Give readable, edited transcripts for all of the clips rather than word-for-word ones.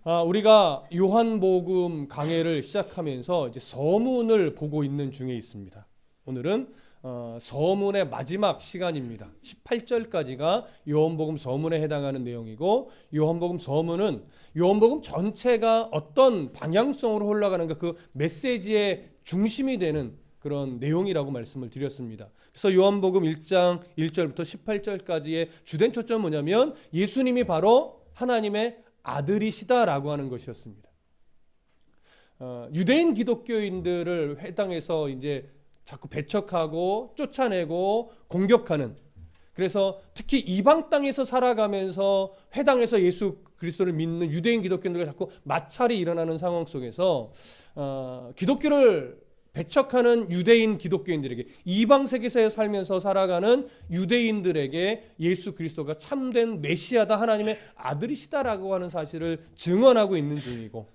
우리가 요한복음 강해를 시작하면서 이제 서문을 보고 있는 중에 있습니다. 오늘은 서문의 마지막 시간입니다. 18절까지가 요한복음 서문에 해당하는 내용이고, 요한복음 서문은 요한복음 전체가 어떤 방향성으로 흘러가는가, 그 메시지의 중심이 되는 그런 내용이라고 말씀을 드렸습니다. 그래서 요한복음 1장 1절부터 18절까지의 주된 초점은 뭐냐면 예수님이 바로 하나님의 아들이시다라고 하는 것이었습니다. 유대인 기독교인들을 회당에서 이제 자꾸 배척하고 쫓아내고 공격하는, 그래서 특히 이방 땅에서 살아가면서 회당에서 예수 그리스도를 믿는 유대인 기독교인들과 자꾸 마찰이 일어나는 상황 속에서 기독교를 배척하는 유대인 기독교인들에게, 이방 세계에서 살면서 살아가는 유대인들에게 예수 그리스도가 참된 메시아다, 하나님의 아들이시다라고 하는 사실을 증언하고 있는 중이고,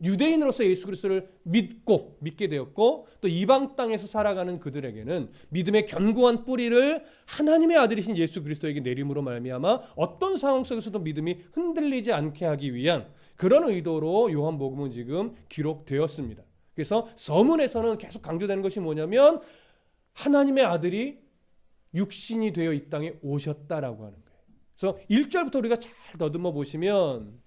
유대인으로서 예수 그리스도를 믿게 되었고, 또 이방 땅에서 살아가는 그들에게는 믿음의 견고한 뿌리를 하나님의 아들이신 예수 그리스도에게 내림으로 말미암아 어떤 상황 속에서도 믿음이 흔들리지 않게 하기 위한 그런 의도로 요한복음은 지금 기록되었습니다. 그래서 서문에서는 계속 강조되는 것이 뭐냐면 하나님의 아들이 육신이 되어 이 땅에 오셨다라고 하는 거예요. 그래서 1절부터 우리가 잘 더듬어 보시면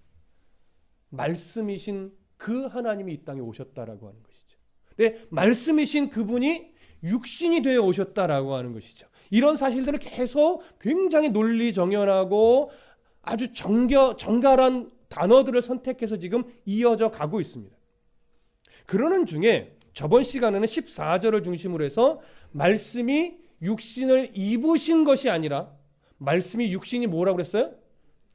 말씀이신 그 하나님이 이 땅에 오셨다라고 하는 것이죠. 네, 말씀이신 그분이 육신이 되어 오셨다라고 하는 것이죠. 이런 사실들을 계속 굉장히 논리정연하고 아주 정갈한 단어들을 선택해서 지금 이어져 가고 있습니다. 그러는 중에 저번 시간에는 14절을 중심으로 해서 말씀이 육신을 입으신 것이 아니라 말씀이 육신이 뭐라고 그랬어요?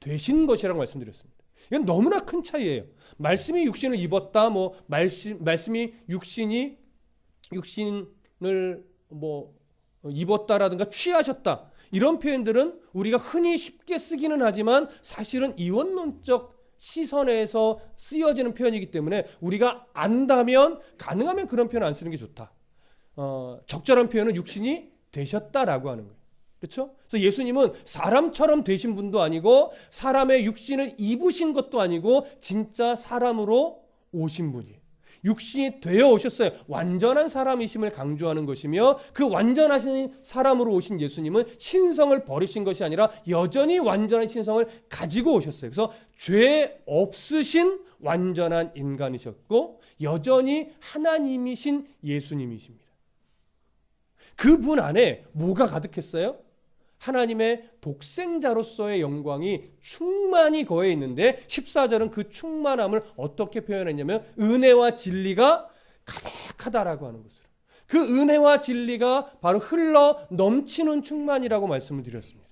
되신 것이라고 말씀드렸습니다. 이건 너무나 큰 차이예요. 말씀이 육신을 입었다, 말씀이 육신을 입었다라든가 취하셨다, 이런 표현들은 우리가 흔히 쉽게 쓰기는 하지만 사실은 이원론적 시선에서 쓰여지는 표현이기 때문에 우리가 안다면, 가능하면 그런 표현 안 쓰는 게 좋다. 적절한 표현은 육신이 되셨다라고 하는 거예요. 그렇죠? 그래서 예수님은 사람처럼 되신 분도 아니고 사람의 육신을 입으신 것도 아니고 진짜 사람으로 오신 분이에요. 육신이 되어 오셨어요. 완전한 사람이심을 강조하는 것이며, 그 완전하신 사람으로 오신 예수님은 신성을 버리신 것이 아니라 여전히 완전한 신성을 가지고 오셨어요. 그래서 죄 없으신 완전한 인간이셨고 여전히 하나님이신 예수님이십니다. 그분 안에 뭐가 가득했어요? 하나님의 독생자로서의 영광이 충만히 거해 있는데, 14절은 그 충만함을 어떻게 표현했냐면 은혜와 진리가 가득하다라고 하는 것으로, 그 은혜와 진리가 바로 흘러 넘치는 충만이라고 말씀을 드렸습니다.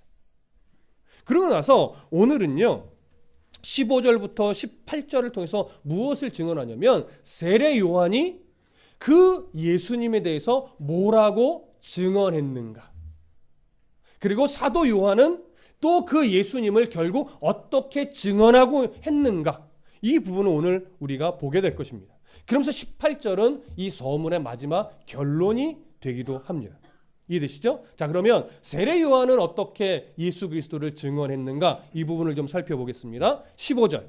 그러고 나서 오늘은요 15절부터 18절을 통해서 무엇을 증언하냐면 세례 요한이 그 예수님에 대해서 뭐라고 증언했는가, 그리고 사도 요한은 또 그 예수님을 결국 어떻게 증언하고 했는가, 이 부분을 오늘 우리가 보게 될 것입니다. 그러면서 18절은 이 서문의 마지막 결론이 되기도 합니다. 이해되시죠? 자, 그러면 세례 요한은 어떻게 예수 그리스도를 증언했는가, 이 부분을 좀 살펴보겠습니다. 15절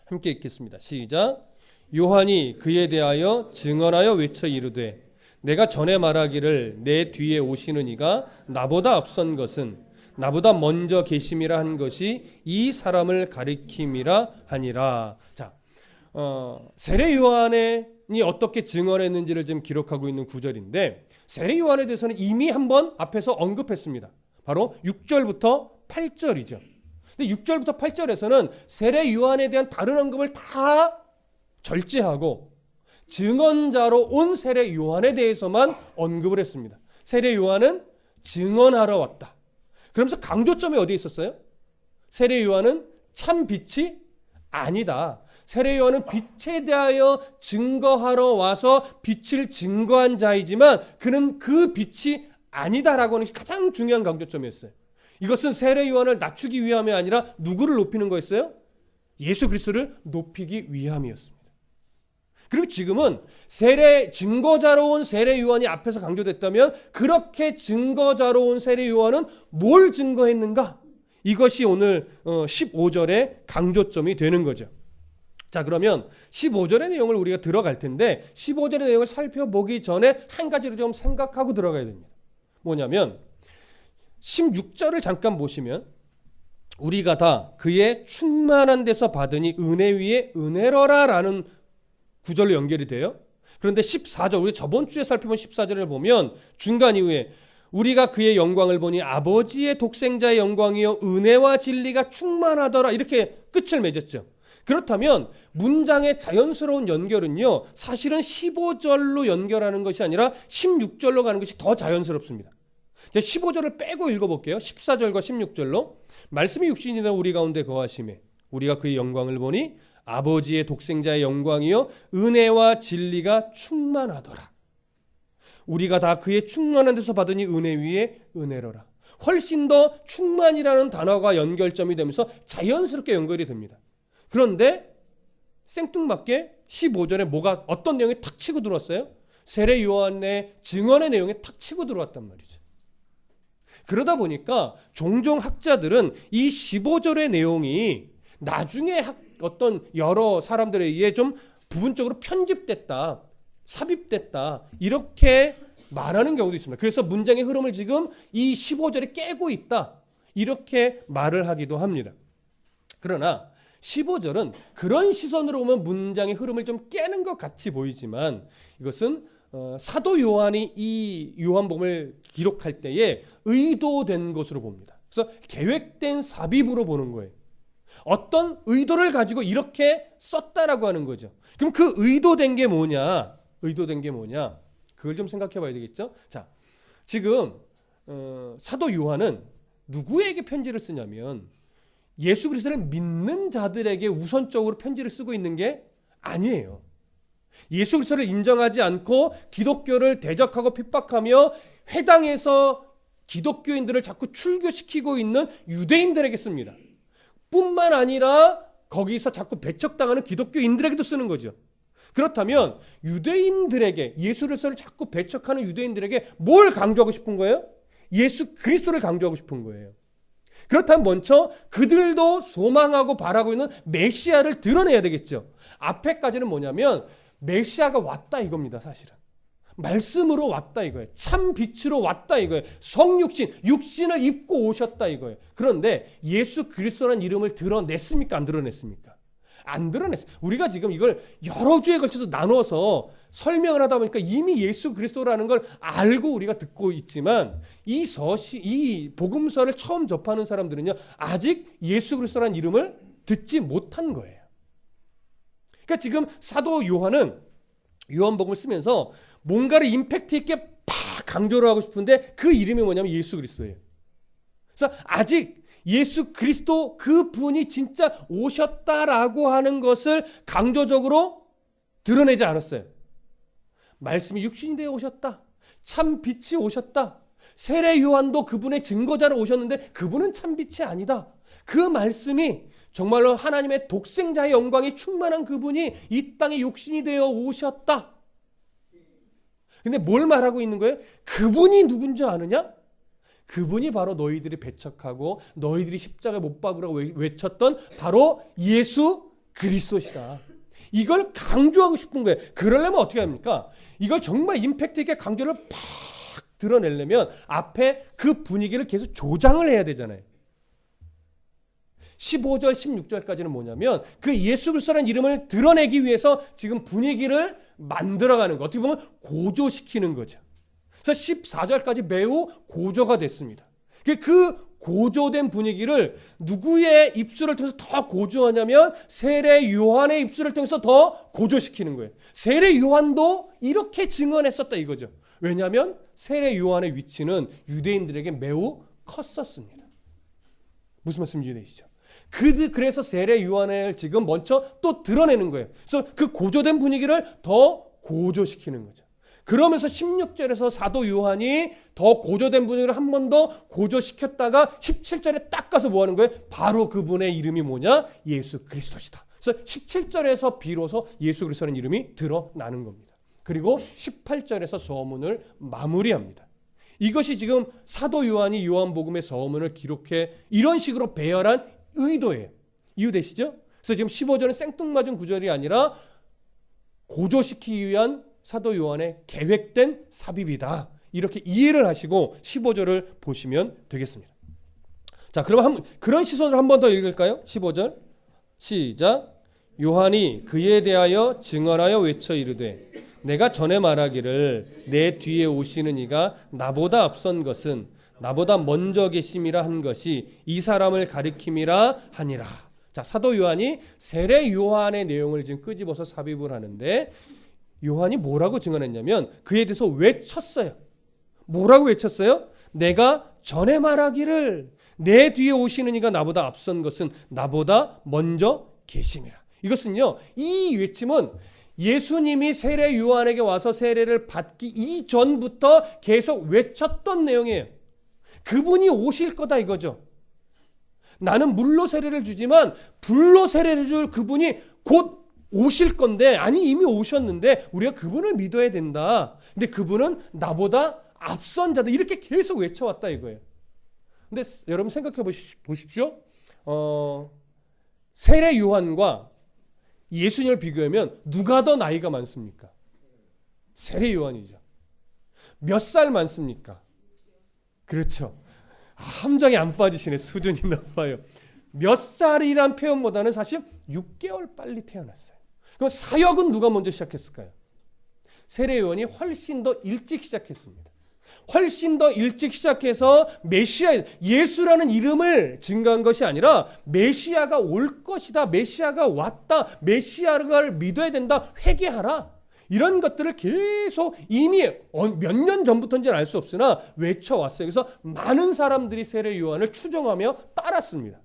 함께 읽겠습니다. 시작. 요한이 그에 대하여 증언하여 외쳐 이르되 내가 전에 말하기를 내 뒤에 오시는 이가 나보다 앞선 것은 나보다 먼저 계심이라 한 것이 이 사람을 가리킴이라 하니라. 자, 세례 요한이 어떻게 증언했는지를 지금 기록하고 있는 구절인데, 세례 요한에 대해서는 이미 한번 앞에서 언급했습니다. 바로 6절부터 8절이죠. 근데 6절부터 8절에서는 세례 요한에 대한 다른 언급을 다 절제하고 증언자로 온 세례 요한에 대해서만 언급을 했습니다. 세례 요한은 증언하러 왔다. 그러면서 강조점이 어디에 있었어요? 세례 요한은 참 빛이 아니다. 세례 요한은 빛에 대하여 증거하러 와서 빛을 증거한 자이지만 그는 그 빛이 아니다라고 하는 것이 가장 중요한 강조점이었어요. 이것은 세례 요한을 낮추기 위함이 아니라 누구를 높이는 거였어요? 예수 그리스도를 높이기 위함이었습니다. 그리고 지금은 세례 증거자로 온 세례 요한이 앞에서 강조됐다면, 그렇게 증거자로 온 세례 요한은 뭘 증거했는가? 이것이 오늘 15절의 강조점이 되는 거죠. 자, 그러면 15절의 내용을 우리가 들어갈 텐데 15절의 내용을 살펴보기 전에 한 가지를 좀 생각하고 들어가야 됩니다. 뭐냐면 16절을 잠깐 보시면 우리가 다 그의 충만한 데서 받으니 은혜 위에 은혜로라 라는 구절로 연결이 돼요. 그런데 14절, 우리 저번 주에 살펴본 14절을 보면 중간 이후에 우리가 그의 영광을 보니 아버지의 독생자의 영광이요 은혜와 진리가 충만하더라 이렇게 끝을 맺었죠. 그렇다면 문장의 자연스러운 연결은요 사실은 15절로 연결하는 것이 아니라 16절로 가는 것이 더 자연스럽습니다. 15절을 빼고 읽어볼게요. 14절과 16절로 말씀이 육신이 되어 우리 가운데 거하심에 우리가 그의 영광을 보니 아버지의 독생자의 영광이요 은혜와 진리가 충만하더라. 우리가 다 그의 충만한 데서 받으니 은혜 위에 은혜로라. 훨씬 더 충만이라는 단어가 연결점이 되면서 자연스럽게 연결이 됩니다. 그런데 생뚱맞게 15절에 뭐가 어떤 내용이 탁 치고 들어왔어요? 세례 요한의 증언의 내용이 탁 치고 들어왔단 말이죠. 그러다 보니까 종종 학자들은 이 15절의 내용이 나중에 어떤 여러 사람들에 의해 좀 부분적으로 편집됐다, 삽입됐다 이렇게 말하는 경우도 있습니다. 그래서 문장의 흐름을 지금 이 15절에 깨고 있다 이렇게 말을 하기도 합니다. 그러나 15절은 그런 시선으로 보면 문장의 흐름을 좀 깨는 것 같이 보이지만 이것은 사도 요한이 이 요한복음을 기록할 때에 의도된 것으로 봅니다. 그래서 계획된 삽입으로 보는 거예요. 어떤 의도를 가지고 이렇게 썼다라고 하는 거죠. 그럼 그 의도된 게 뭐냐? 의도된 게 뭐냐? 그걸 좀 생각해 봐야 되겠죠? 자, 지금 사도 요한은 누구에게 편지를 쓰냐면 예수 그리스도를 믿는 자들에게 우선적으로 편지를 쓰고 있는 게 아니에요. 예수 그리스도를 인정하지 않고 기독교를 대적하고 핍박하며 회당에서 기독교인들을 자꾸 출교시키고 있는 유대인들에게 씁니다. 뿐만 아니라 거기서 자꾸 배척당하는 기독교인들에게도 쓰는 거죠. 그렇다면 유대인들에게 예수 그리스도를 자꾸 배척하는 유대인들에게 뭘 강조하고 싶은 거예요? 예수 그리스도를 강조하고 싶은 거예요. 그렇다면 먼저 그들도 소망하고 바라고 있는 메시아를 드러내야 되겠죠. 앞에까지는 뭐냐면 메시아가 왔다 이겁니다. 사실은 말씀으로 왔다 이거예요. 참 빛으로 왔다 이거예요. 성육신, 육신을 입고 오셨다 이거예요. 그런데 예수 그리스도라는 이름을 드러냈습니까? 안 드러냈습니까? 안 드러냈어요. 우리가 지금 이걸 여러 주에 걸쳐서 나눠서 설명을 하다 보니까 이미 예수 그리스도라는 걸 알고 우리가 듣고 있지만 이 복음서를 처음 접하는 사람들은요 아직 예수 그리스도라는 이름을 듣지 못한 거예요. 그러니까 지금 사도 요한은 요한복음을 쓰면서 뭔가를 임팩트 있게 팍 강조를 하고 싶은데 그 이름이 뭐냐면 예수 그리스도예요. 그래서 아직 예수 그리스도 그 분이 진짜 오셨다라고 하는 것을 강조적으로 드러내지 않았어요. 말씀이 육신이 되어 오셨다. 참 빛이 오셨다. 세례 요한도 그분의 증거자로 오셨는데 그분은 참 빛이 아니다. 그 말씀이 정말로 하나님의 독생자의 영광이 충만한 그분이 이 땅에 육신이 되어 오셨다. 근데 뭘 말하고 있는 거예요? 그분이 누군지 아느냐? 그분이 바로 너희들이 배척하고 너희들이 십자가에 못 박으라고 외쳤던 바로 예수 그리스도시다. 이걸 강조하고 싶은 거예요. 그러려면 어떻게 합니까? 이걸 정말 임팩트 있게 강조를 팍 드러내려면 앞에 그 분위기를 계속 조장을 해야 되잖아요. 15절, 16절까지는 뭐냐면 그 예수 그리스도라는 이름을 드러내기 위해서 지금 분위기를 만들어가는 거, 어떻게 보면 고조시키는 거죠. 그래서 14절까지 매우 고조가 됐습니다. 그 고조된 분위기를 누구의 입술을 통해서 더 고조하냐면 세례 요한의 입술을 통해서 더 고조시키는 거예요. 세례 요한도 이렇게 증언했었다 이거죠. 왜냐하면 세례 요한의 위치는 유대인들에게 매우 컸었습니다. 무슨 말씀인지 이해되시죠? 그래서 세례 요한을 지금 먼저 또 드러내는 거예요. 그래서 그 고조된 분위기를 더 고조시키는 거죠. 그러면서 16절에서 사도 요한이 더 고조된 분위기를 한 번 더 고조시켰다가 17절에 딱 가서 뭐 하는 거예요? 바로 그분의 이름이 뭐냐? 예수 그리스도시다. 그래서 17절에서 비로소 예수 그리스도라는 이름이 드러나는 겁니다. 그리고 18절에서 서문을 마무리합니다. 이것이 지금 사도 요한이 요한복음의 서문을 기록해 이런 식으로 배열한 의도예요. 이해되시죠? 그래서 지금 15절은 생뚱맞은 구절이 아니라 고조시키기 위한 사도 요한의 계획된 삽입이다. 이렇게 이해를 하시고 15절을 보시면 되겠습니다. 자, 그럼 그런 시선으로 한 번 더 읽을까요? 15절 시작. 요한이 그에 대하여 증언하여 외쳐 이르되 내가 전에 말하기를 내 뒤에 오시는 이가 나보다 앞선 것은 나보다 먼저 계심이라 한 것이 이 사람을 가리킴이라 하니라. 자, 사도 요한이 세례 요한의 내용을 지금 끄집어서 삽입을 하는데 요한이 뭐라고 증언했냐면 그에 대해서 외쳤어요. 뭐라고 외쳤어요? 내가 전에 말하기를 내 뒤에 오시는 이가 나보다 앞선 것은 나보다 먼저 계심이라. 이것은요, 이 외침은 예수님이 세례 요한에게 와서 세례를 받기 이전부터 계속 외쳤던 내용이에요. 그분이 오실 거다 이거죠. 나는 물로 세례를 주지만 불로 세례를 줄 그분이 곧 오실 건데, 아니 이미 오셨는데 우리가 그분을 믿어야 된다. 근데 그분은 나보다 앞선 자다. 이렇게 계속 외쳐왔다 이거예요. 근데 여러분 생각해 보십시오. 세례 요한과 예수님을 비교하면 누가 더 나이가 많습니까? 세례 요한이죠. 몇 살 많습니까? 그렇죠. 함정에 안 빠지시네. 수준이 높아요. 몇 살이란 표현보다는 사실 6개월 빨리 태어났어요. 그럼 사역은 누가 먼저 시작했을까요? 세례 요한이 훨씬 더 일찍 시작했습니다. 훨씬 더 일찍 시작해서 메시아, 예수라는 이름을 증거한 것이 아니라 메시아가 올 것이다, 메시아가 왔다, 메시아를 믿어야 된다, 회개하라, 이런 것들을 계속 이미 몇 년 전부터인지는 알 수 없으나 외쳐왔어요. 그래서 많은 사람들이 세례 요한을 추종하며 따랐습니다.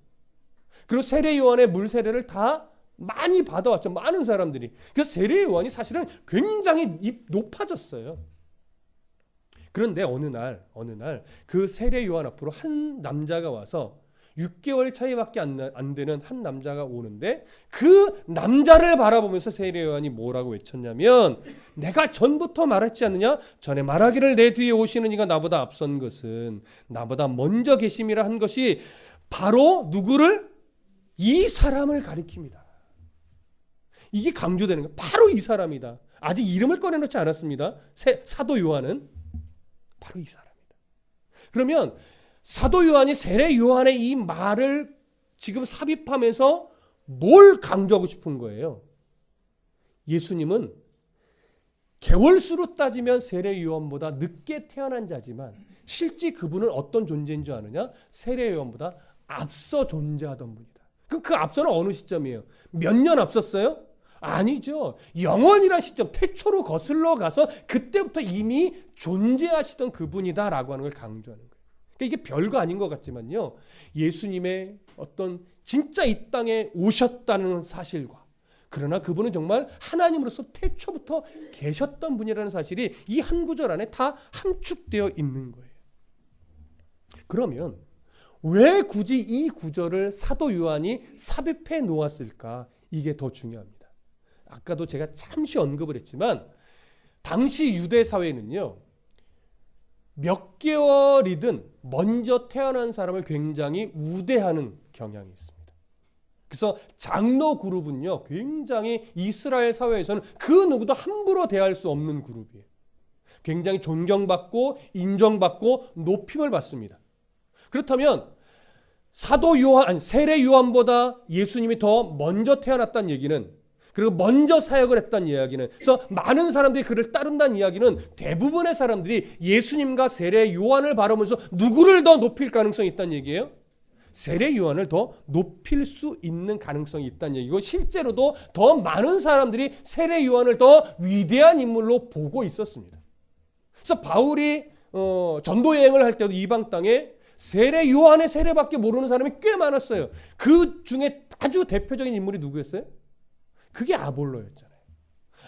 그리고 세례 요한의 물 세례를 다 많이 받아왔죠. 많은 사람들이. 그래서 세례 요한이 사실은 굉장히 높아졌어요. 그런데 어느 날 그 세례 요한 앞으로 한 남자가 와서 6개월 차이밖에 안 되는 한 남자가 오는데 그 남자를 바라보면서 세례 요한이 뭐라고 외쳤냐면 내가 전부터 말했지 않느냐? 전에 말하기를 내 뒤에 오시는 이가 나보다 앞선 것은 나보다 먼저 계심이라 한 것이 바로 누구를? 이 사람을 가리킵니다. 이게 강조되는 거예요. 바로 이 사람이다. 아직 이름을 꺼내놓지 않았습니다. 사도 요한은 바로 이 사람이다. 그러면 사도 요한이 세례 요한의 이 말을 지금 삽입하면서 뭘 강조하고 싶은 거예요? 예수님은 개월수로 따지면 세례 요한보다 늦게 태어난 자지만 실제 그분은 어떤 존재인 줄 아느냐? 세례 요한보다 앞서 존재하던 분이다. 그럼 그 앞서는 어느 시점이에요? 몇 년 앞섰어요? 아니죠. 영원이라는 시점, 태초로 거슬러 가서 그때부터 이미 존재하시던 그분이다라고 하는 걸 강조하는 거예요. 그러니까 이게 별거 아닌 것 같지만요. 예수님의 어떤 진짜 이 땅에 오셨다는 사실과 그러나 그분은 정말 하나님으로서 태초부터 계셨던 분이라는 사실이 이 한 구절 안에 다 함축되어 있는 거예요. 그러면 왜 굳이 이 구절을 사도 요한이 삽입해 놓았을까? 이게 더 중요합니다. 아까도 제가 잠시 언급을 했지만 당시 유대 사회는요, 몇 개월이든 먼저 태어난 사람을 굉장히 우대하는 경향이 있습니다. 그래서 장로 그룹은요, 굉장히 이스라엘 사회에서는 그 누구도 함부로 대할 수 없는 그룹이에요. 굉장히 존경받고 인정받고 높임을 받습니다. 그렇다면 사도 요한, 아니 세례 요한보다 예수님이 더 먼저 태어났다는 얘기는, 그리고 먼저 사역을 했다는 이야기는, 그래서 많은 사람들이 그를 따른다는 이야기는 대부분의 사람들이 예수님과 세례 요한을 바라보면서 누구를 더 높일 가능성이 있다는 얘기예요? 세례 요한을 더 높일 수 있는 가능성이 있다는 얘기고, 실제로도 더 많은 사람들이 세례 요한을 더 위대한 인물로 보고 있었습니다. 그래서 바울이 전도 여행을 할 때도 이방 땅에 세례 요한의 세례밖에 모르는 사람이 꽤 많았어요. 그 중에 아주 대표적인 인물이 누구였어요? 그게 아볼로였잖아요.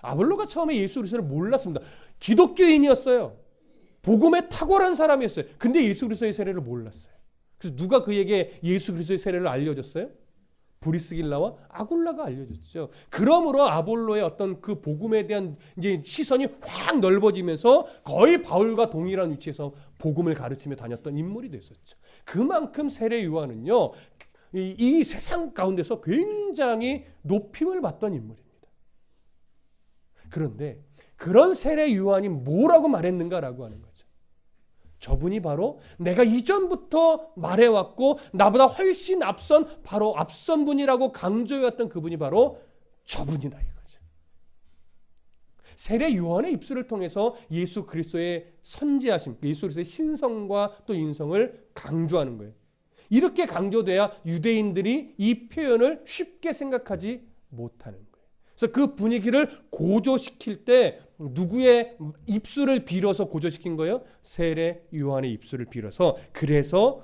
아볼로가 처음에 예수 그리스도를 몰랐습니다. 기독교인이었어요. 복음에 탁월한 사람이었어요. 근데 예수 그리스도의 세례를 몰랐어요. 그래서 누가 그에게 예수 그리스도의 세례를 알려줬어요? 브리스길라와 아굴라가 알려줬죠. 그러므로 아볼로의 어떤 그 복음에 대한 이제 시선이 확 넓어지면서 거의 바울과 동일한 위치에서 복음을 가르치며 다녔던 인물이 됐었죠. 그만큼 세례 요한은요, 이 세상 가운데서 굉장히 높임을 받던 인물입니다. 그런데 그런 세례 요한이 뭐라고 말했는가라고 하는 거죠. 저분이 바로 내가 이전부터 말해왔고 나보다 훨씬 앞선 분이라고 강조해왔던 그분이 바로 저분이다 이거죠. 세례 요한의 입술을 통해서 예수 그리스도의 선지하심, 예수 그리스도의 신성과 또 인성을 강조하는 거예요. 이렇게 강조돼야 유대인들이 이 표현을 쉽게 생각하지 못하는 거예요. 그래서 그 분위기를 고조시킬 때 누구의 입술을 빌어서 고조시킨 거예요? 세례 요한의 입술을 빌어서, 그래서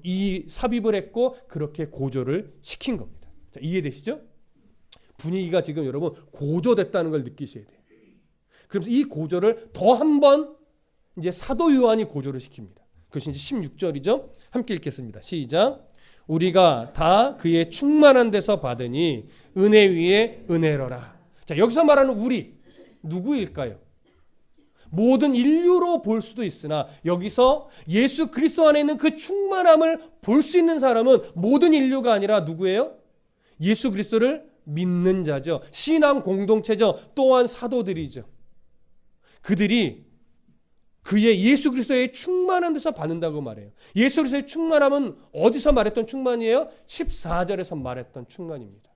이 삽입을 했고 그렇게 고조를 시킨 겁니다. 자, 이해되시죠? 분위기가 지금 여러분 고조됐다는 걸 느끼셔야 돼요. 그래서 이 고조를 더 한 번 이제 사도 요한이 고조를 시킵니다. 그것이 이제 16절이죠. 함께 읽겠습니다. 시작. 우리가 다 그의 충만한 데서 받으니 은혜 위에 은혜로라. 자, 여기서 말하는 우리 누구일까요? 모든 인류로 볼 수도 있으나 여기서 예수 그리스도 안에 있는 그 충만함을 볼 수 있는 사람은 모든 인류가 아니라 누구예요? 예수 그리스도를 믿는 자죠. 신앙 공동체죠. 또한 사도들이죠. 그들이 그의 예수 그리스도의 충만한 데서 받는다고 말해요. 예수 그리스도의 충만함은 어디서 말했던 충만이에요? 14절에서 말했던 충만입니다.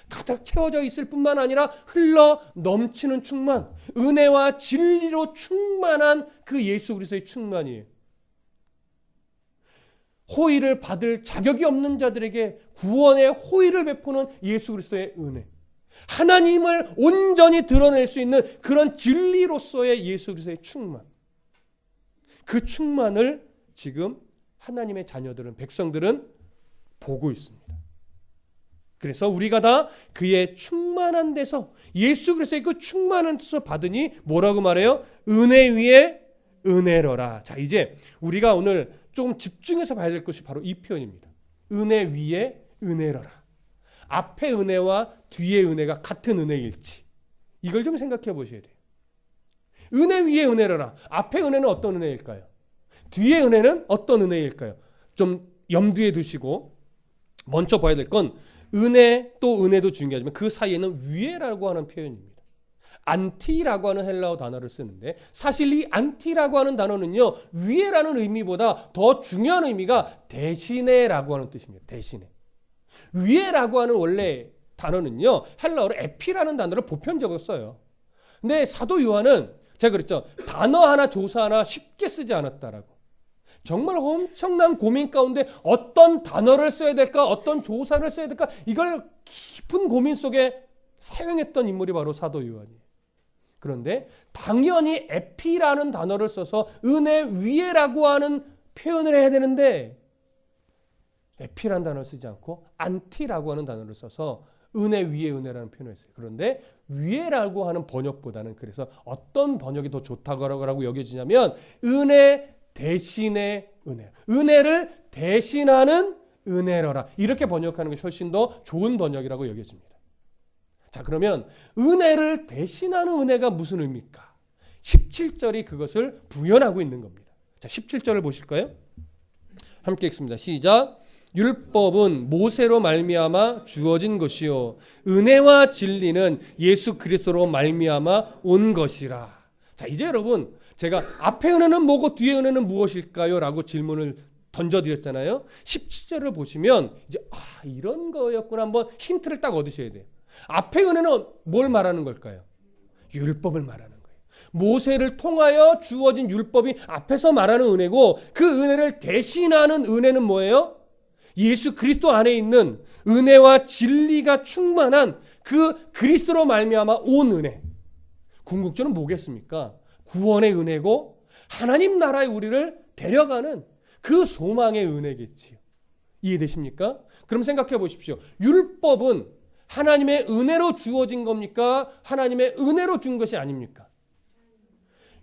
가득 채워져 있을 뿐만 아니라 흘러 넘치는 충만, 은혜와 진리로 충만한 그 예수 그리스도의 충만이에요. 호의를 받을 자격이 없는 자들에게 구원의 호의를 베푸는 예수 그리스도의 은혜, 하나님을 온전히 드러낼 수 있는 그런 진리로서의 예수 그리스도의 충만, 그 충만을 지금 하나님의 자녀들은, 백성들은 보고 있습니다. 그래서 우리가 다 그의 충만한 데서, 예수 그리스도의 그 충만한 데서 받으니 뭐라고 말해요? 은혜 위에 은혜로라. 자, 이제 우리가 오늘 좀 집중해서 봐야 될 것이 바로 이 표현입니다. 은혜 위에 은혜로라. 앞에 은혜와 뒤에 은혜가 같은 은혜일지, 이걸 좀 생각해 보셔야 돼요. 은혜 위에 은혜로라. 앞에 은혜는 어떤 은혜일까요? 뒤에 은혜는 어떤 은혜일까요? 좀 염두에 두시고 먼저 봐야 될 건 은혜 또 은혜도 중요하지만 그 사이에는 위에라고 하는 표현입니다. 안티라고 하는 헬라어 단어를 쓰는데, 사실 이 안티라고 하는 단어는요, 위에라는 의미보다 더 중요한 의미가 대신에라고 하는 뜻입니다. 대신에. 위에라고 하는 원래 단어는요, 헬라어로 에피라는 단어를 보편적으로 써요. 근데 사도 요한은 제가 그랬죠. 단어 하나 조사 하나 쉽게 쓰지 않았다라고. 정말 엄청난 고민 가운데 어떤 단어를 써야 될까, 어떤 조사를 써야 될까, 이걸 깊은 고민 속에 사용했던 인물이 바로 사도 요한이에요. 그런데 당연히 에피라는 단어를 써서 은혜 위에라고 하는 표현을 해야 되는데 에피라는 단어를 쓰지 않고 안티라고 하는 단어를 써서 은혜 위에 은혜라는 표현을 했어요. 그런데 위에라고 하는 번역보다는, 그래서 어떤 번역이 더 좋다고 여겨지냐면 은혜 대신의 은혜, 은혜를 대신하는 은혜로라, 이렇게 번역하는 것이 훨씬 더 좋은 번역이라고 여겨집니다. 자, 그러면 은혜를 대신하는 은혜가 무슨 의미입니까? 17절이 그것을 부연하고 있는 겁니다. 자, 17절을 보실까요? 함께 읽습니다. 시작. 율법은 모세로 말미암아 주어진 것이요 은혜와 진리는 예수 그리스도로 말미암아 온 것이라. 자, 이제 여러분, 제가 앞에 은혜는 뭐고 뒤에 은혜는 무엇일까요? 라고 질문을 던져드렸잖아요. 17절을 보시면 이제 이런 거였구나, 한번 힌트를 딱 얻으셔야 돼요. 앞에 은혜는 뭘 말하는 걸까요? 율법을 말하는 거예요. 모세를 통하여 주어진 율법이 앞에서 말하는 은혜고, 그 은혜를 대신하는 은혜는 뭐예요? 예수 그리스도 안에 있는 은혜와 진리가 충만한 그 그리스도로 말미암아 온 은혜. 궁극적으로는 뭐겠습니까? 구원의 은혜고 하나님 나라에 우리를 데려가는 그 소망의 은혜겠지요. 이해되십니까? 그럼 생각해 보십시오. 율법은 하나님의 은혜로 주어진 겁니까? 하나님의 은혜로 준 것이 아닙니까?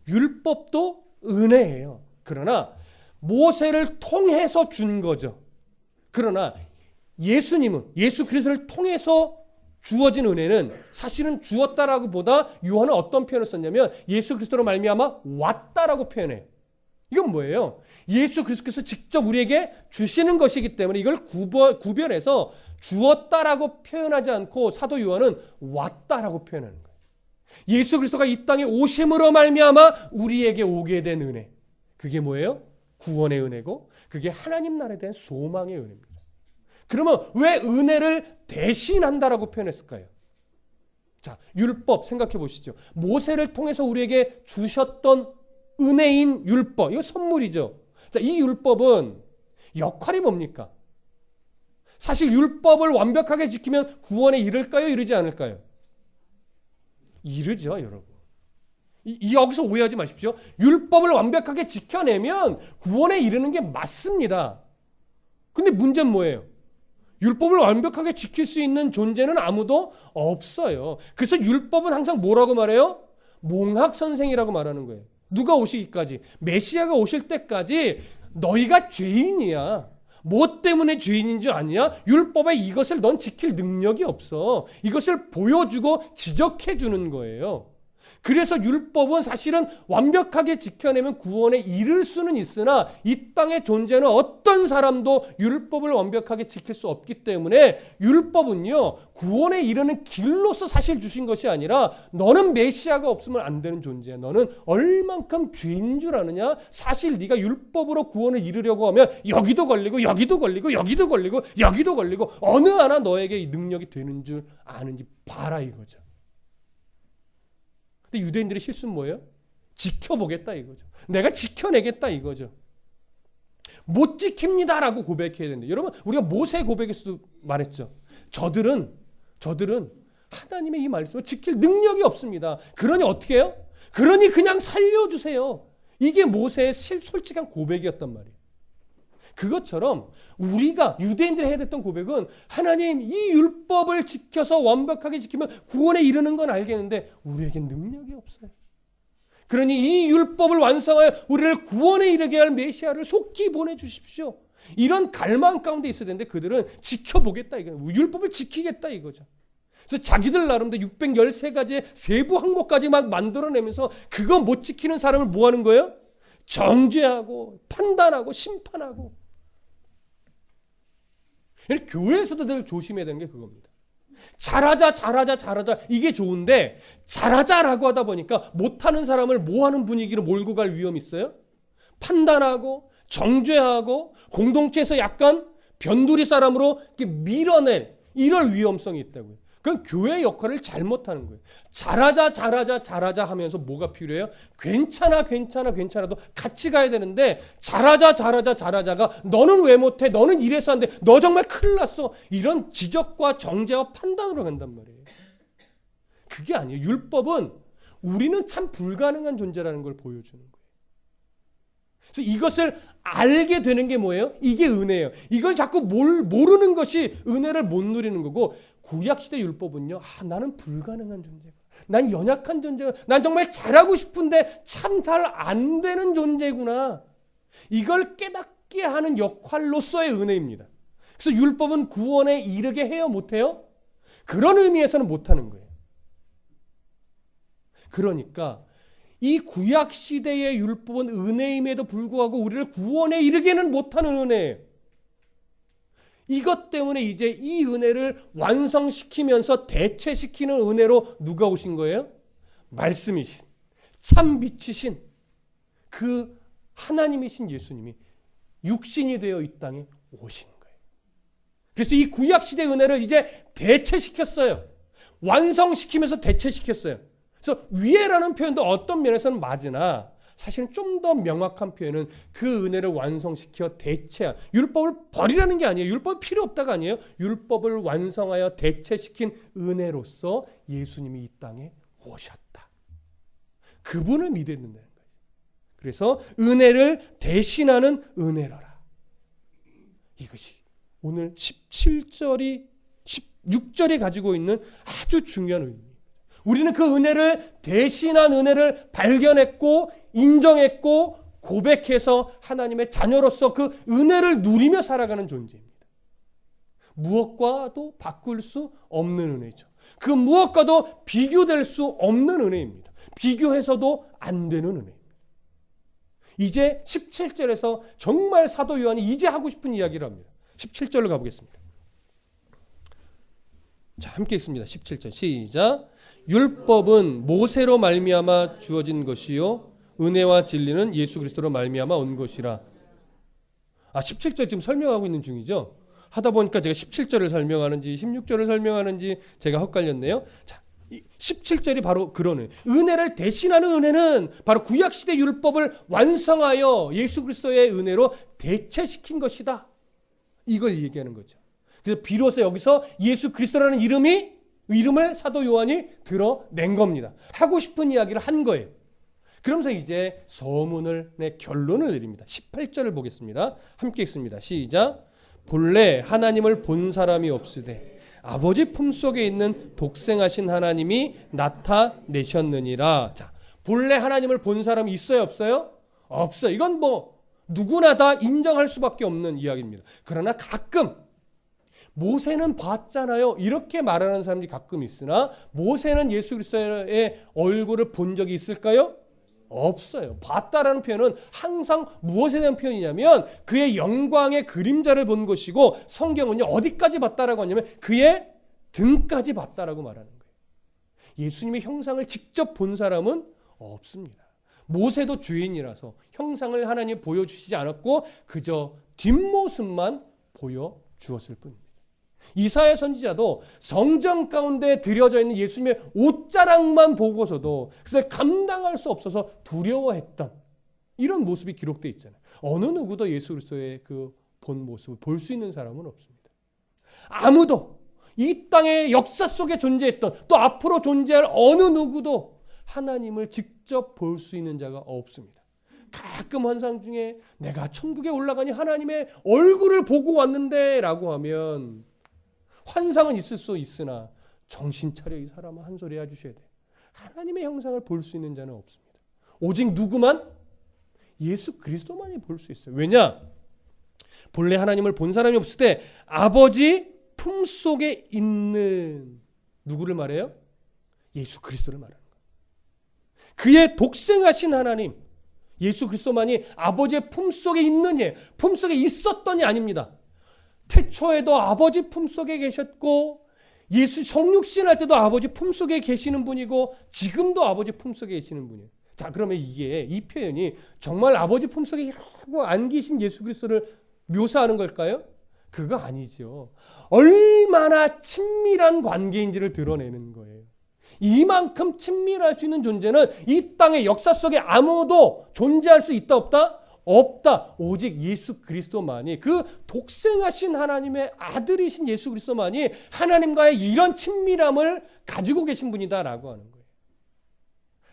율법도 은혜예요. 그러나 모세를 통해서 준 거죠. 그러나 예수님은, 예수 그리스도를 통해서 주어진 은혜는 사실은 주었다라고 보다 요한은 어떤 표현을 썼냐면 예수 그리스도로 말미암아 왔다라고 표현해요. 이건 뭐예요? 예수 그리스도께서 직접 우리에게 주시는 것이기 때문에 이걸 구별해서 주었다라고 표현하지 않고 사도 요한은 왔다라고 표현하는 거예요. 예수 그리스도가 이 땅에 오심으로 말미암아 우리에게 오게 된 은혜. 그게 뭐예요? 구원의 은혜고 그게 하나님 나라에 대한 소망의 은혜입니다. 그러면 왜 은혜를 대신한다라고 표현했을까요? 자, 율법 생각해 보시죠. 모세를 통해서 우리에게 주셨던 은혜인 율법, 이거 선물이죠. 자, 이 율법은 역할이 뭡니까? 사실 율법을 완벽하게 지키면 구원에 이를까요? 이르지 않을까요? 이르죠, 여러분. 여기서 오해하지 마십시오. 율법을 완벽하게 지켜내면 구원에 이르는 게 맞습니다. 근데 문제는 뭐예요? 율법을 완벽하게 지킬 수 있는 존재는 아무도 없어요. 그래서 율법은 항상 뭐라고 말해요? 몽학선생이라고 말하는 거예요. 누가 오시기까지? 메시아가 오실 때까지 너희가 죄인이야. 뭐 때문에 죄인인 줄 아냐? 율법에 이것을 넌 지킬 능력이 없어. 이것을 보여주고 지적해 주는 거예요. 그래서 율법은 사실은 완벽하게 지켜내면 구원에 이를 수는 있으나 이 땅에 존재하는 어떤 사람도 율법을 완벽하게 지킬 수 없기 때문에 율법은요 구원에 이르는 길로서 사실 주신 것이 아니라 너는 메시아가 없으면 안 되는 존재야. 너는 얼만큼 죄인 줄 아느냐? 사실 네가 율법으로 구원을 이루려고 하면 여기도 걸리고 여기도 걸리고 여기도 걸리고 여기도 걸리고 어느 하나 너에게 이 능력이 되는 줄 아는지 봐라 이거죠. 근데 유대인들의 실수는 뭐예요? 지켜보겠다 이거죠. 내가 지켜내겠다 이거죠. 못 지킵니다라고 고백해야 되는데 여러분 우리가 모세 고백에서도 말했죠. 저들은 하나님의 이 말씀을 지킬 능력이 없습니다. 그러니 어떻게 해요? 그러니 그냥 살려주세요. 이게 모세의 솔직한 고백이었단 말이에요. 그것처럼 우리가 유대인들이 해야 됐던 고백은 하나님 이 율법을 지켜서 완벽하게 지키면 구원에 이르는 건 알겠는데 우리에겐 능력이 없어요. 그러니 이 율법을 완성하여 우리를 구원에 이르게 할 메시아를 속히 보내주십시오. 이런 갈망 가운데 있어야 되는데 그들은 지켜보겠다 이거예요. 율법을 지키겠다 이거죠. 그래서 자기들 나름대로 613가지의 세부 항목까지 막 만들어내면서 그거 못 지키는 사람을 뭐 하는 거예요? 정죄하고 판단하고 심판하고. 교회에서도 늘 조심해야 되는 게 그겁니다. 잘하자 이게 좋은데 잘하자라고 하다 보니까 못하는 사람을 뭐하는 분위기로 몰고 갈 위험이 있어요. 판단하고 정죄하고 공동체에서 약간 변두리 사람으로 밀어낼 이럴 위험성이 있다고요. 그건 교회의 역할을 잘못하는 거예요. 잘하자 하면서 뭐가 필요해요? 괜찮아도 같이 가야 되는데 잘하자가 너는 왜 못해? 너는 이래서 안 돼. 너 정말 큰일 났어. 이런 지적과 정죄와 판단으로 간단 말이에요. 그게 아니에요. 율법은 우리는 참 불가능한 존재라는 걸 보여주는 거예요. 그래서 이것을 알게 되는 게 뭐예요? 이게 은혜예요. 이걸 자꾸 모르는 것이 은혜를 못 누리는 거고 구약시대 율법은요. 나는 불가능한 존재구나. 난 연약한 존재구나. 난 정말 잘하고 싶은데 참 잘 안 되는 존재구나. 이걸 깨닫게 하는 역할로서의 은혜입니다. 그래서 율법은 구원에 이르게 해요? 못해요? 그런 의미에서는 못하는 거예요. 그러니까 이 구약시대의 율법은 은혜임에도 불구하고 우리를 구원에 이르게는 못하는 은혜예요. 이것 때문에 이제 이 은혜를 완성시키면서 대체시키는 은혜로 누가 오신 거예요? 말씀이신, 참 빛이신 그 하나님이신 예수님이 육신이 되어 이 땅에 오신 거예요. 그래서 이 구약시대 은혜를 이제 대체시켰어요. 완성시키면서 대체시켰어요. 그래서 위에라는 표현도 어떤 면에서는 맞으나 사실은 좀 더 명확한 표현은 그 은혜를 완성시켜 대체한, 율법을 버리라는 게 아니에요. 율법이 필요 없다가 아니에요. 율법을 완성하여 대체시킨 은혜로서 예수님이 이 땅에 오셨다. 그분을 믿었는다는 거예요. 그래서 은혜를 대신하는 은혜로라. 이것이 오늘 17절이 16절이 가지고 있는 아주 중요한 의미입니다. 우리는 그 은혜를 대신한 은혜를 발견했고 인정했고 고백해서 하나님의 자녀로서 그 은혜를 누리며 살아가는 존재입니다. 무엇과도 바꿀 수 없는 은혜죠. 그 무엇과도 비교될 수 없는 은혜입니다. 비교해서도 안 되는 은혜입니다. 이제 17절에서 정말 사도 요한이 이제 하고 싶은 이야기를 합니다. 17절로 가보겠습니다. 자, 함께 읽습니다. 17절 시작. 율법은 모세로 말미암아 주어진 것이요 은혜와 진리는 예수 그리스도로 말미암아 온 것이라. 17절 지금 설명하고 있는 중이죠. 하다 보니까 제가 17절을 설명하는지 16절을 설명하는지 제가 헷갈렸네요. 자, 17절이 바로 그러는 은혜를 대신하는 은혜는 바로 구약시대 율법을 완성하여 예수 그리스도의 은혜로 대체시킨 것이다. 이걸 얘기하는 거죠. 그래서 비로소 여기서 예수 그리스도라는 이름을 사도 요한이 드러낸 겁니다. 하고 싶은 이야기를 한 거예요. 그러면서 이제 서문을 결론을 내립니다. 18절을 보겠습니다. 함께 읽습니다. 시작. 본래 하나님을 본 사람이 없으되 아버지 품속에 있는 독생하신 하나님이 나타내셨느니라. 자, 본래 하나님을 본 사람이 있어요, 없어요? 없어요. 이건 누구나 다 인정할 수밖에 없는 이야기입니다. 그러나 가끔 모세는 봤잖아요. 이렇게 말하는 사람들이 가끔 있으나 모세는 예수 그리스도의 얼굴을 본 적이 있을까요? 없어요. 봤다라는 표현은 항상 무엇에 대한 표현이냐면 그의 영광의 그림자를 본 것이고 성경은요 어디까지 봤다라고 하냐면 그의 등까지 봤다라고 말하는 거예요. 예수님의 형상을 직접 본 사람은 없습니다. 모세도 죄인이라서 형상을 하나님이 보여주시지 않았고 그저 뒷모습만 보여주었을 뿐입니다. 이사야 선지자도 성전 가운데 드려져 있는 예수님의 옷자락만 보고서도 그것을 감당할 수 없어서 두려워했던 이런 모습이 기록되어 있잖아요. 어느 누구도 예수 그리스도의 그 본 모습을 볼 수 있는 사람은 없습니다. 아무도 이 땅의 역사 속에 존재했던 또 앞으로 존재할 어느 누구도 하나님을 직접 볼 수 있는 자가 없습니다. 가끔 환상 중에 내가 천국에 올라가니 하나님의 얼굴을 보고 왔는데 라고 하면 환상은 있을 수 있으나 정신 차려 이 사람은 한 소리 해주셔야 돼요. 하나님의 형상을 볼 수 있는 자는 없습니다. 오직 누구만? 예수 그리스도만이 볼 수 있어요. 왜냐? 본래 하나님을 본 사람이 없을 때 아버지 품속에 있는 누구를 말해요? 예수 그리스도를 말하는 거예요. 그의 독생하신 하나님 예수 그리스도만이 아버지의 품속에 있느니 품속에 있었더니 아닙니다. 태초에도 아버지 품속에 계셨고 예수 성육신 할 때도 아버지 품속에 계시는 분이고 지금도 아버지 품속에 계시는 분이에요. 자, 그러면 이 표현이 정말 아버지 품속에 이러고 안 계신 예수 그리스도를 묘사하는 걸까요? 그거 아니죠. 얼마나 친밀한 관계인지를 드러내는 거예요. 이만큼 친밀할 수 있는 존재는 이 땅의 역사 속에 아무도 존재할 수 있다 없다? 없다. 오직 예수 그리스도만이 그 독생하신 하나님의 아들이신 예수 그리스도만이 하나님과의 이런 친밀함을 가지고 계신 분이다라고 하는 거예요.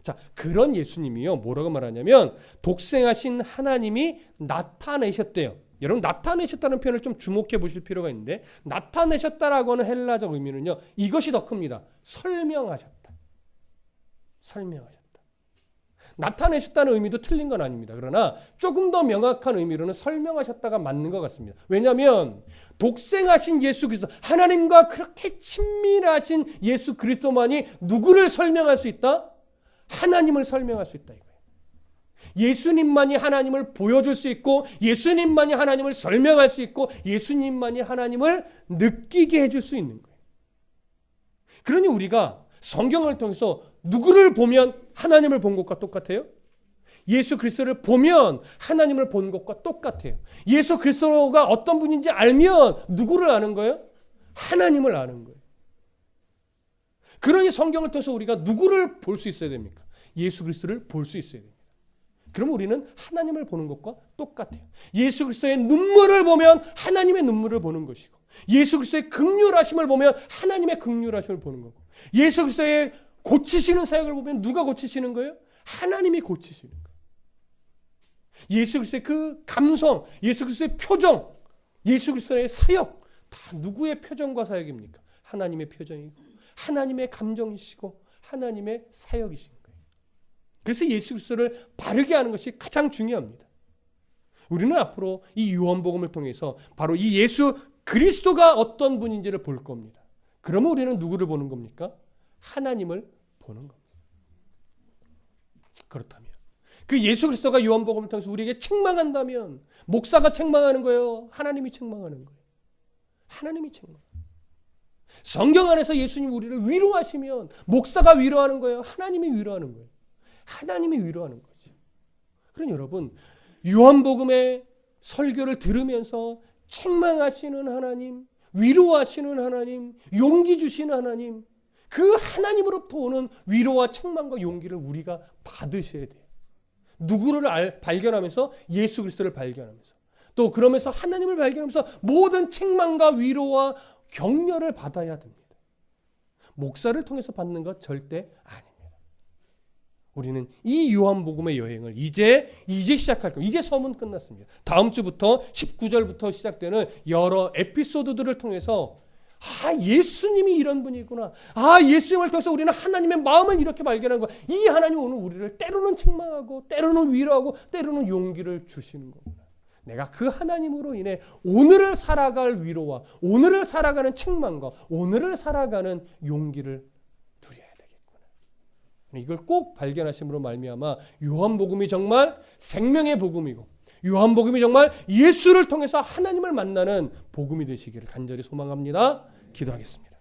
자, 그런 예수님이요. 뭐라고 말하냐면 독생하신 하나님이 나타내셨대요. 여러분 나타내셨다는 표현을 좀 주목해 보실 필요가 있는데 나타내셨다라고 하는 헬라적 의미는요. 이것이 더 큽니다. 설명하셨다. 설명하셨다. 나타내셨다는 의미도 틀린 건 아닙니다. 그러나 조금 더 명확한 의미로는 설명하셨다가 맞는 것 같습니다. 왜냐하면 독생하신 예수 그리스도 하나님과 그렇게 친밀하신 예수 그리스도만이 누구를 설명할 수 있다? 하나님을 설명할 수 있다 이거예요. 예수님만이 하나님을 보여줄 수 있고 예수님만이 하나님을 설명할 수 있고 예수님만이 하나님을 느끼게 해줄 수 있는 거예요. 그러니 우리가 성경을 통해서 누구를 보면 하나님을 본 것과 똑같아요? 예수 그리스도를 보면 하나님을 본 것과 똑같아요. 예수 그리스도가 어떤 분인지 알면 누구를 아는 거예요? 하나님을 아는 거예요. 그러니 성경을 통해서 우리가 누구를 볼 수 있어야 됩니까? 예수 그리스도를 볼 수 있어야 됩니다. 그럼 우리는 하나님을 보는 것과 똑같아요. 예수 그리스도의 눈물을 보면 하나님의 눈물을 보는 것이고 예수 그리스도의 긍휼하심을 보면 하나님의 긍휼하심을 보는 거고 예수 그리스도의 고치시는 사역을 보면 누가 고치시는 거예요? 하나님이 고치시는 거예요. 예수 그리스도의 그 감성, 예수 그리스도의 표정, 예수 그리스도의 사역 다 누구의 표정과 사역입니까? 하나님의 표정이고 하나님의 감정이시고 하나님의 사역이신 거예요. 그래서 예수 그리스도를 바르게 하는 것이 가장 중요합니다. 우리는 앞으로 이 요한복음을 통해서 바로 이 예수 그리스도가 어떤 분인지를 볼 겁니다. 그러면 우리는 누구를 보는 겁니까? 하나님을 보는 겁니다. 그렇다면 그 예수 그리스도가 요한복음을 통해서 우리에게 책망한다면 목사가 책망하는 거예요? 하나님이 책망하는 거예요? 하나님이 책망. 성경 안에서 예수님 우리를 위로하시면 목사가 위로하는 거예요? 하나님이 위로하는 거예요? 하나님이 위로하는 거죠. 그러니 여러분, 요한복음의 설교를 들으면서 책망하시는 하나님, 위로하시는 하나님, 용기 주시는 하나님, 그 하나님으로부터 오는 위로와 책망과 용기를 우리가 받으셔야 돼요. 누구를 발견하면서? 예수 그리스도를 발견하면서, 또 그러면서 하나님을 발견하면서 모든 책망과 위로와 격려를 받아야 됩니다. 목사를 통해서 받는 것 절대 아닙니다. 우리는 이 요한복음의 여행을 이제 시작할 겁니다. 이제 서문 끝났습니다. 다음 주부터 19절부터 시작되는 여러 에피소드들을 통해서 예수님이 이런 분이구나. 예수님을 통해서 우리는 하나님의 마음을 이렇게 발견한 거야. 이 하나님 오늘 우리를 때로는 책망하고 때로는 위로하고 때로는 용기를 주시는 거구나. 내가 그 하나님으로 인해 오늘을 살아갈 위로와 오늘을 살아가는 책망과 오늘을 살아가는 용기를 누려야 되겠구나. 이걸 꼭 발견하심으로 말미암아 요한복음이 정말 생명의 복음이고 요한복음이 정말 예수를 통해서 하나님을 만나는 복음이 되시기를 간절히 소망합니다. 기도하겠습니다.